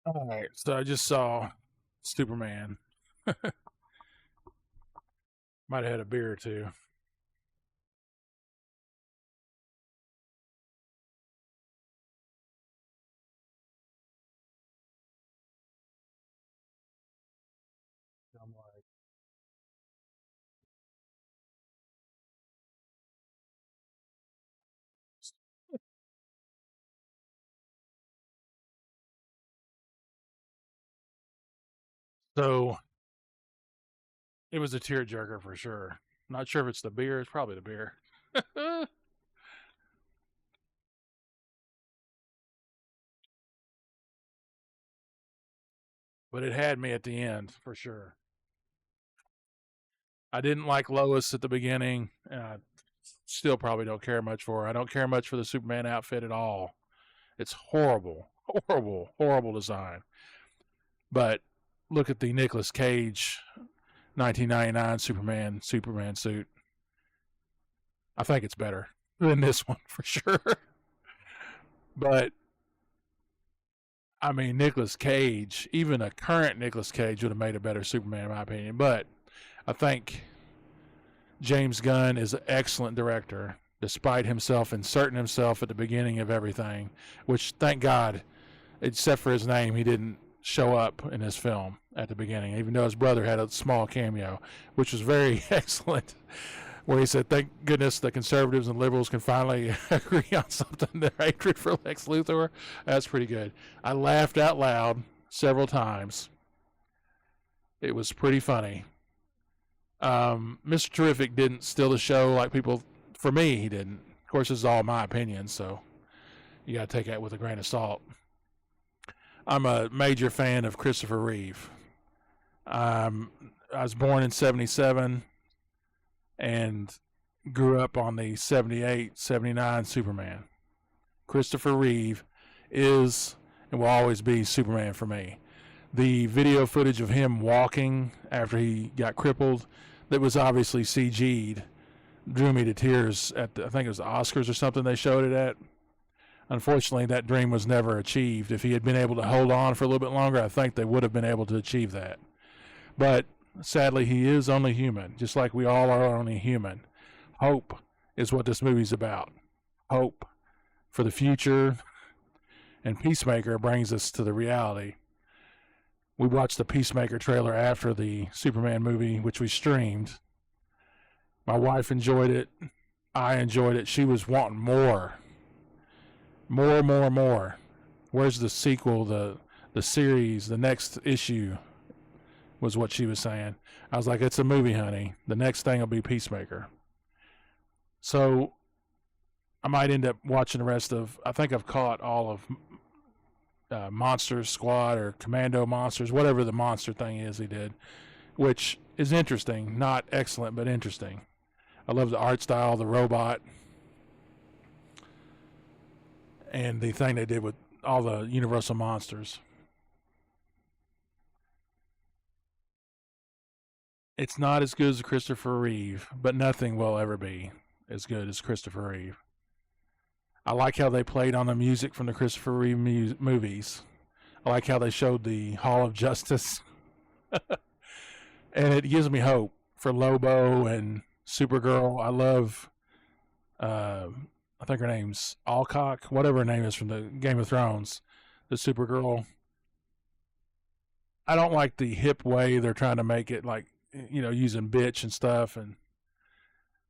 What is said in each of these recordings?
All right, so I just saw Superman. Might have had a beer or two. I'm like, so it was a tearjerker for sure. Not sure if it's the beer. It's probably the beer. But it had me at the end for sure. I didn't like Lois at the beginning. And I still probably don't care much for her. I don't care much for the Superman outfit at all. It's horrible, horrible, horrible design. But look at the Nicolas Cage 1999 Superman suit. I think it's better than this one for sure. But I mean, Nicolas Cage, even a current Nicolas Cage would have made a better Superman, in my opinion. But I think James Gunn is an excellent director, despite himself inserting himself at the beginning of everything, which, thank God, except for his name, he didn't show up in his film at the beginning, even though his brother had a small cameo, which was very excellent. Where he said, "Thank goodness the conservatives and liberals can finally agree on something." Their hatred for Lex Luthor, that's pretty good. I laughed out loud several times. It was pretty funny. Mr. Terrific didn't steal the show like people. For me, he didn't. Of course, this is all my opinion, so you got to take that with a grain of salt. I'm a major fan of Christopher Reeve. Um, I was born in '77 and grew up on the '78, '79 Superman. Christopher Reeve is and will always be Superman for me. The video footage of him walking after he got crippled, that was obviously CG'd, drew me to tears at I think it was the Oscars or something they showed it at. Unfortunately, that dream was never achieved. If he had been able to hold on for a little bit longer, I think they would have been able to achieve that. But sadly, he is only human, just like we all are only human. Hope is what this movie's about. Hope for the future, and Peacemaker brings us to the reality. We watched the Peacemaker trailer after the Superman movie, which we streamed. My wife enjoyed it. I enjoyed it. She was wanting more. More, more, more. Where's the sequel, the series, the next issue? Was what she was saying. I was like, it's a movie, honey. The next thing will be Peacemaker. So I might end up watching the rest of. I think I've caught all of Monster Squad or Commando Monsters, whatever the monster thing is he did, which is interesting. Not excellent, but interesting. I love the art style, the robot, and the thing they did with all the Universal monsters. It's not as good as Christopher Reeve, but nothing will ever be as good as Christopher Reeve. I like how they played on the music from the Christopher Reeve movies. I like how they showed the Hall of Justice, and it gives me hope for Lobo and Supergirl. I love, uh, I think her name's Alcock, whatever her name is from the Game of Thrones, the Supergirl. I don't like the hip way they're trying to make it, like using bitch and stuff. And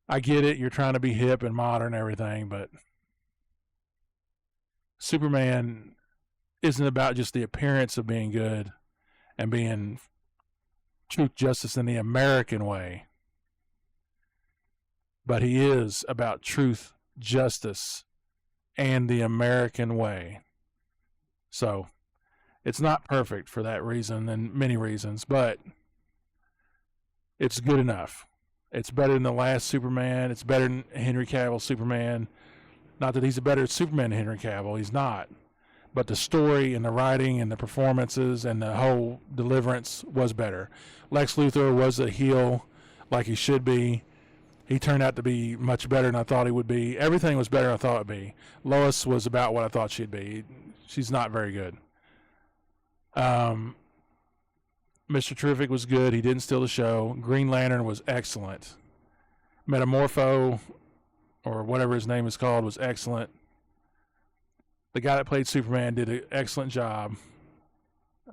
I get it, you're trying to be hip and modern and everything, but Superman isn't about just the appearance of being good and being truth, justice in the American way, but he is about truth, justice, and the American way. So it's not perfect for that reason and many reasons, but it's good enough. It's better than the last Superman. It's better than Henry Cavill's Superman. Not that he's a better Superman than Henry Cavill. He's not. But the story and the writing and the performances and the whole deliverance was better. Lex Luthor was a heel like he should be. He turned out to be much better than I thought he would be. Everything was better than I thought it would be. Lois was about what I thought she'd be. She's not very good. Mr. Terrific was good. He didn't steal the show. Green Lantern was excellent. Metamorpho, or whatever his name is called, was excellent. The guy that played Superman did an excellent job.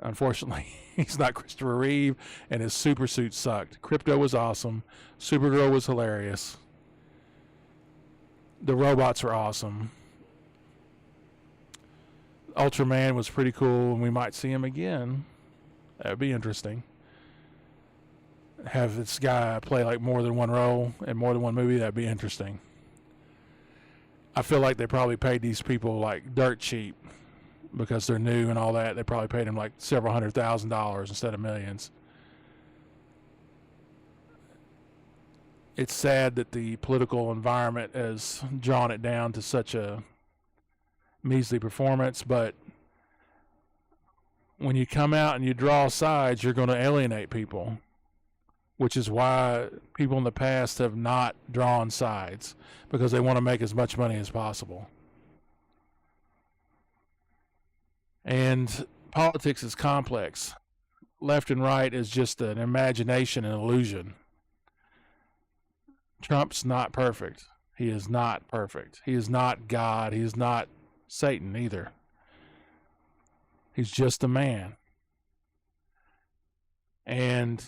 Unfortunately, he's not Christopher Reeve, and his super suit sucked. Krypto was awesome. Supergirl was hilarious. The robots were awesome. Ultraman was pretty cool, and we might see him again. That would be interesting. Have this guy play like more than one role in more than one movie, that'd be interesting. I feel like they probably paid these people like dirt cheap because they're new and all that. They probably paid them like several $100,000 instead of millions. It's sad that the political environment has drawn it down to such a measly performance, but when you come out and you draw sides, you're going to alienate people, which is why people in the past have not drawn sides, because they want to make as much money as possible. And politics is complex. Left and right is just an imagination and illusion. Trump's not perfect. He is not perfect. He is not God. He is not Satan either. He's just a man. And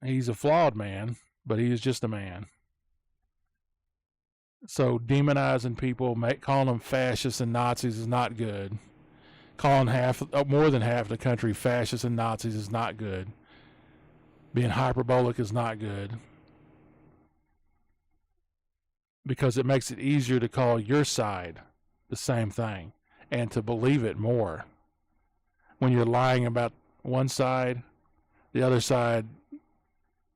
he's a flawed man, but he is just a man. So demonizing people, calling them fascists and Nazis is not good. Calling more than half the country fascists and Nazis is not good. Being hyperbolic is not good. Because it makes it easier to call your side the same thing and to believe it more. When you're lying about one side, the other side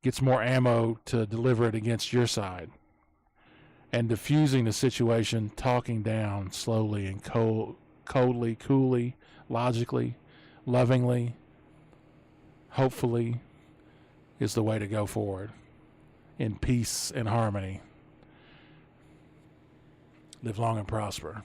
gets more ammo to deliver it against your side. And diffusing the situation, talking down slowly and coldly, coolly, logically, lovingly, hopefully, is the way to go forward in peace and harmony. Live long and prosper.